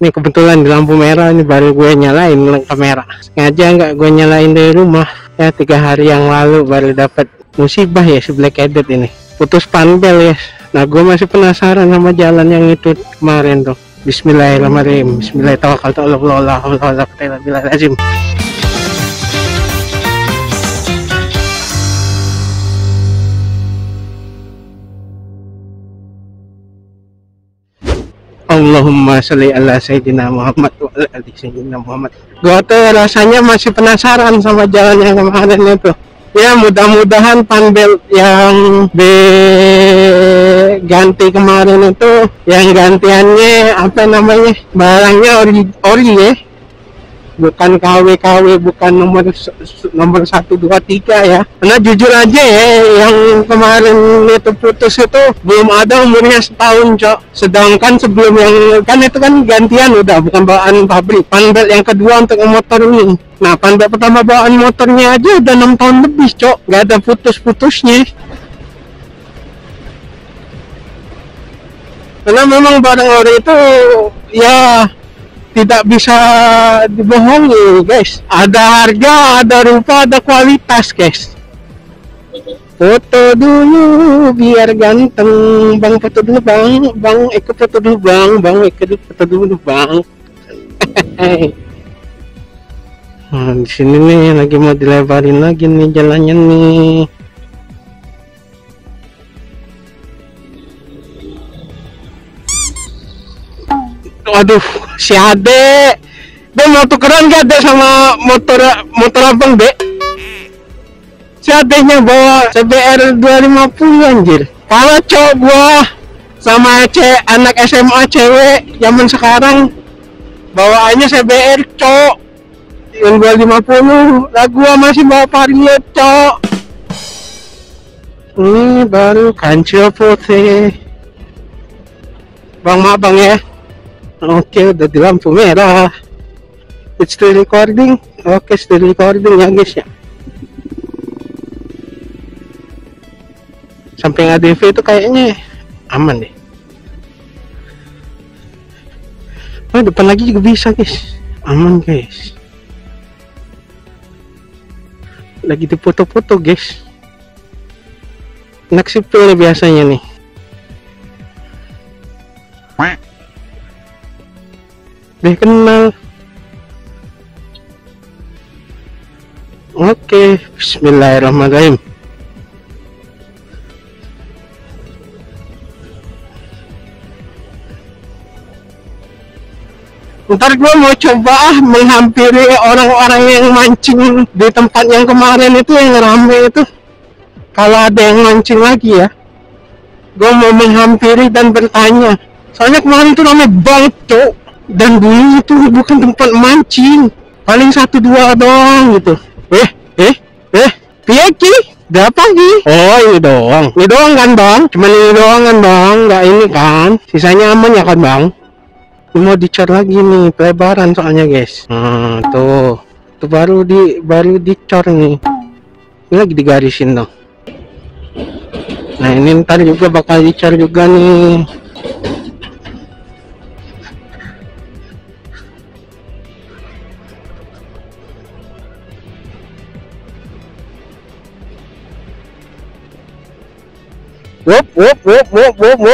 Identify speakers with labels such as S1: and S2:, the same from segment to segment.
S1: Nih kebetulan di lampu merah ini baru gue nyalain kamera. Sengaja nggak gue nyalain dari rumah. Ya 3 hari yang lalu baru dapat musibah ya si Black Edit ini. Putus panbel ya. Nah gue masih penasaran sama jalan yang itu kemarin tuh. Bismillahirrahmanirrahim. Bismillahirrahmanirrahim. Allahumma sholli ala Sayyidina Muhammad wa ala ali Sayyidina Muhammad. Gua tuh rasanya masih penasaran sama jalan yang kemarin itu. Ya mudah-mudahan panbel yang ganti kemarin itu, yang gantiannya apa namanya, barangnya ori ya, bukan KW, bukan nomor 1, 2, 3 ya. Karena jujur aja ya, yang kemarin itu putus itu belum ada umurnya setahun cok. Sedangkan sebelum yang kan itu kan gantian udah, bukan bawaan pabrik. Panbel yang kedua untuk motor ini. Nah panbel pertama bawaan motornya aja udah 6 tahun lebih cok, nggak ada putus-putusnya. Karena memang barang ori itu ya tidak bisa dibohongi guys. Ada harga, ada rupa, ada kualitas guys. Foto dulu biar ganteng, bang foto dulu bang ikut foto dulu bang ikut foto dulu bang. Nah, di sini nih lagi mau dilebarin lagi nih jalannya nih. Waduh, si Ade, dia mau tukeran gak Ade sama motor abang Dek? Si Adenya bawa CBR 250 anjir. Kalau cowok gua sama anak SMA cewek zaman sekarang bawaannya CBR cowok yang 250, lah gua masih bawa Vario cowok. Ini baru kancil putih. Bang maaf bang ya. Oke, udah di lampu merah. It's still recording. Oke, still recording ya guys ya. Samping ADV itu kayaknya aman deh. Oh, depan lagi juga bisa guys. Aman guys. Lagi dipoto-foto guys. Enak sipil biasanya nih. Deh kenal. Oke, bismillahirrahmanirrahim. Ntar gue mau coba menghampiri orang-orang yang mancing di tempat yang kemarin itu yang rame itu. Kalau ada yang mancing lagi ya, gue mau menghampiri dan bertanya. Soalnya kemarin itu rame banget tuh. Dan dulu itu bukan tempat mancing, paling 1-2 doang gitu. Pieki, udah apa lagi? Oh ini doang kan bang? Cuman ini doang kan bang, nggak ini kan? Sisanya aman ya kan bang? Ini mau dicor lagi nih, pelebaran soalnya guys. Tuh baru dicor nih. Ini lagi digarisin tuh. Nah ini ntar juga bakal dicor juga nih.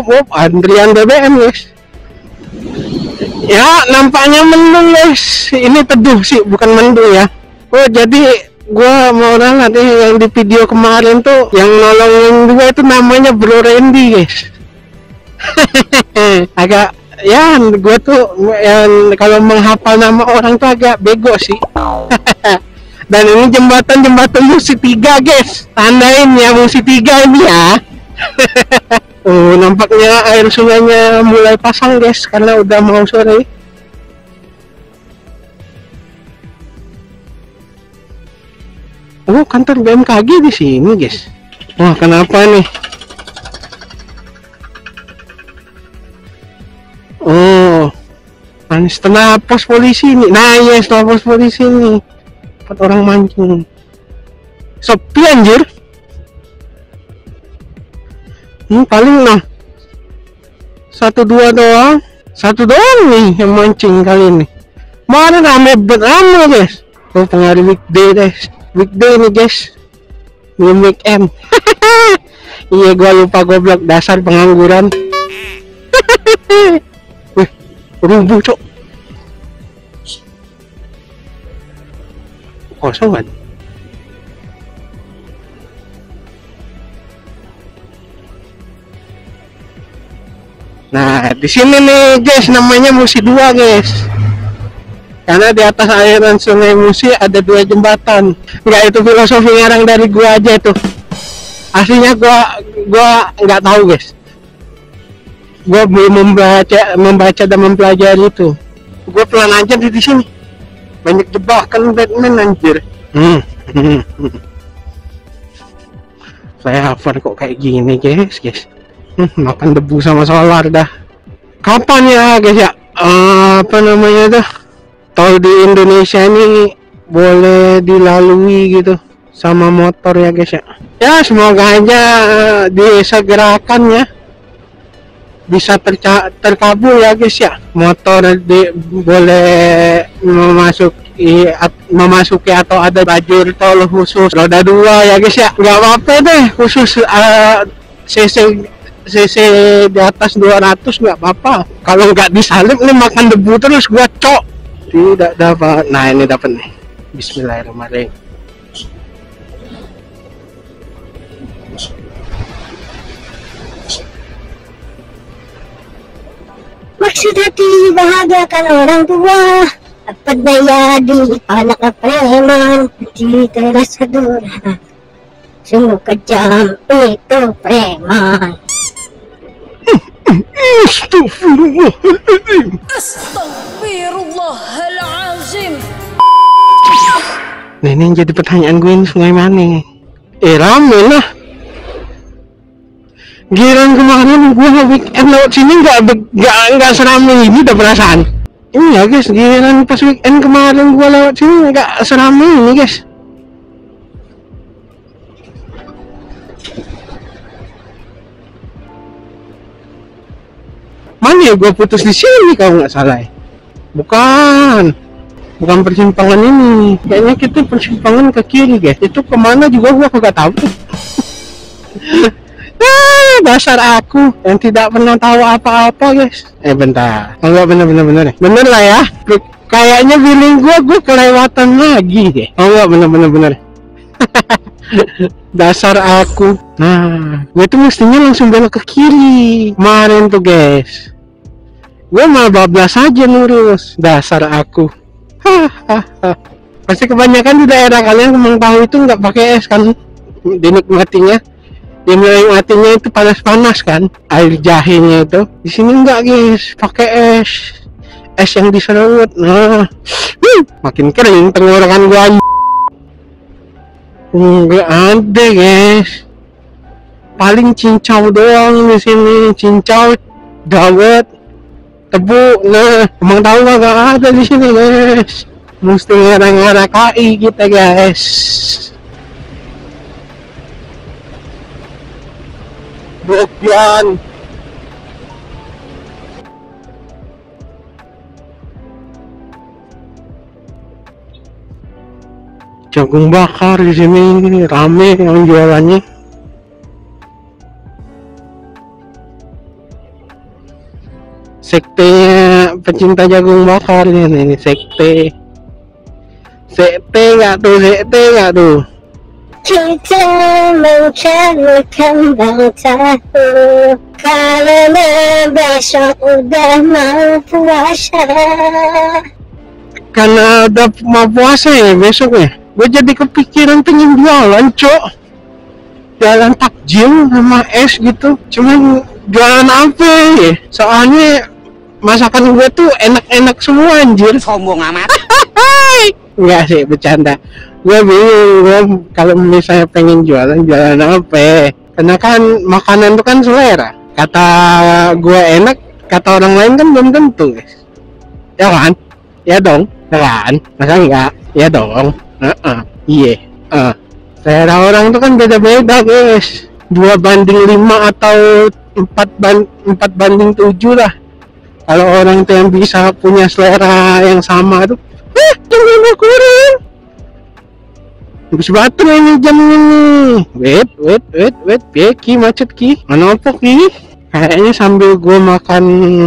S1: Wop, antrian BBM guys. Ya nampaknya mendung guys. Ini teduh sih, bukan mendung ya. Oh jadi gua mau nanti yang di video kemarin tuh yang nolongin juga itu namanya Bro Randy guys. Agak ya gua tuh yang kalau menghafal nama orang tuh agak bego sih. Dan ini jembatan Musi 3 guys. Tandain ya Musi 3 ini ya. Oh, nampaknya air sungainya mulai pasang guys karena udah mau sore. Oh, kantor BMKG di sini guys. Wah, kenapa nih? Oh, setelah pos polisi nih. Nah, ya setelah pos polisi nih. 4 orang mancing. Sepi anjir. Paling 1-2 doang. Satu doang nih yang mancing kali ini. Mana rame guys. Oh, pengaruh weekday guys. Weekday nih guys. Belum weekend. Iya, gua lupa goblok, dasar pengangguran. Wih, rubuh cok. Kosong kan? Nah, di sini nih guys, namanya Musi 2 guys. Karena di atas aliran Sungai Musi ada 2 jembatan. Enggak, itu filosofi ngarang dari gua aja tuh. Aslinya gua nggak tahu guys. Gua belum membaca dan mempelajari itu. Gua pelan aja di sini. Banyak jebakan Batman anjir. Saya hafal kok kayak gini guys. Makan debu sama solar dah. Kapan ya guys ya? Apa namanya tuh? Tol di Indonesia ini boleh dilalui gitu sama motor ya guys ya. Ya semoga aja disegerakan ya, bisa terkabul ya guys ya. Motor boleh memasuki atau ada lajur tol khusus roda 2 ya guys ya. Nggak apa-apa deh, khusus cc di atas 200 nggak apa-apa. Kalau nggak disalip nih makan debu terus gua cok. Tidak dapat. Nah ini dapat nih. Bismillahirrahmanirrahim.
S2: Maksud hati bahagiakan orang tua, apa daya di anak preman, hati terasa durhaka, sungguh kejam itu preman.
S1: Astagfirullahaladzim.
S3: Astagfirullahalazim.
S1: Nah ini yang jadi pertanyaan gue, ini sungai mana? Rame lah. Giliran kemarin gue weekend lewat sini nggak serame ini, udah perasaan. Iya guys, giliran pas weekend kemarin gue lewat sini nggak serame ini guys. Mana ya gue putus di sini kalau nggak salah ya? Bukan persimpangan ini. Kayaknya kita persimpangan ke kiri guys. Itu kemana juga gue nggak tahu tuh. Dasar aku yang tidak pernah tahu apa-apa guys. Bentar. Enggak, bener bener lah ya. Kayaknya feeling gue kelewatan lagi deh. Enggak, bener. Dasar aku. Nah, gue tuh mestinya langsung belok ke kiri kemarin tuh guys. Gue malah bablas aja lurus. Dasar aku. Pasti kebanyakan di daerah kalian memang tahu itu nggak pakai es kan, dinikmatinya. Dinikmatinya itu panas-panas kan, air jahenya itu. Di sini enggak guys, pakai es yang diserut. Nah, makin kering tenggorokan gua. Enggak ada guys, paling cincau doang di sini, cincau, dawet, tebu. Nah, emang tahu nggak ada di sini guys. Mesti ngarang-ngarang KI kita guys. Bobian. Jagung bakar di sini rame yang jualannya. Sekte pecinta jagung bakar ini sekte nggak tuh.
S2: Kita mencari kembang tahu, karena besok udah mau puasa.
S1: Karena udah mau puasa ya besok ya. Gue jadi kepikiran pengen jualan cok, jualan takjil sama es gitu. Cuman jualan apa ya? Soalnya masakan gue tuh enak-enak semua anjir.
S3: Sombong amat.
S1: Enggak sih, bercanda. Gue bingung kalau misalnya pengen jualan apa. Karena kan makanan itu kan selera. Kata gue enak, kata orang lain kan belum tentu guys. Ya kan? Ya dong, ya kan? Masa enggak? Ya dong. Iya. Selera orang itu kan beda-beda guys. 2 banding 5 atau 4 banding 7 lah. Kalau orang itu yang bisa punya selera yang sama tuh, jangan kurang. Habis baterai ini jam ini. Wait, Ki macet Ki. Mana apa Ki? Kayaknya sambil gua makan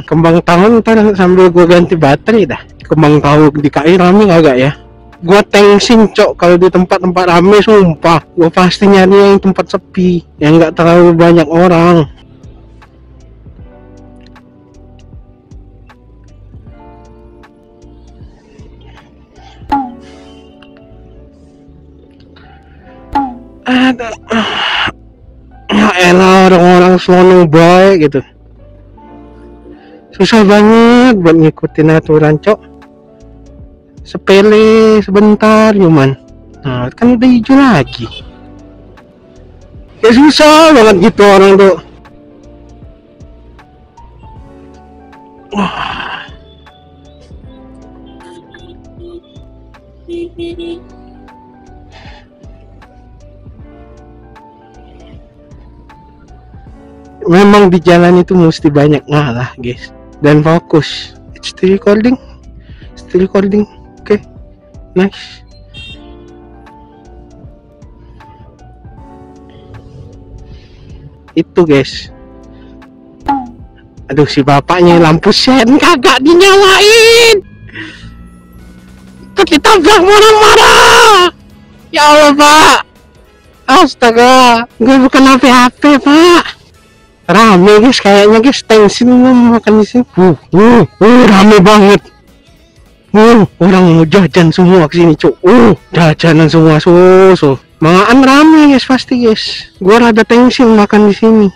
S1: kembang tahu ntar sambil gua ganti baterai dah. Kembang tahu di KI rame agak ya. Gua tensin cok kalau di tempat-tempat rame sumpah. Gua pasti nyari yang tempat sepi, yang nggak terlalu banyak orang. Ada ya elah orang-orang sono baik gitu, susah banget buat ngikutin aturan cok, sepele sebentar cuman, nah kan udah hijau lagi, ya susah banget gitu orang tuh. Wah. Memang di jalan itu mesti banyak ngalah guys, dan fokus. Still recording, oke, nice. Itu guys, aduh si bapaknya lampu sen kagak dinyalain, ketabrak marah-marah. Ya Allah pak, astaga, gue bukan HP pak. Rame guys, kayaknya guys, tensin makan di sini. Rame banget. Orang mau jajan semua kesini cuk. Jajanan semua so. Mangaan rame guys pasti guys. Gua rada tensin makan di sini.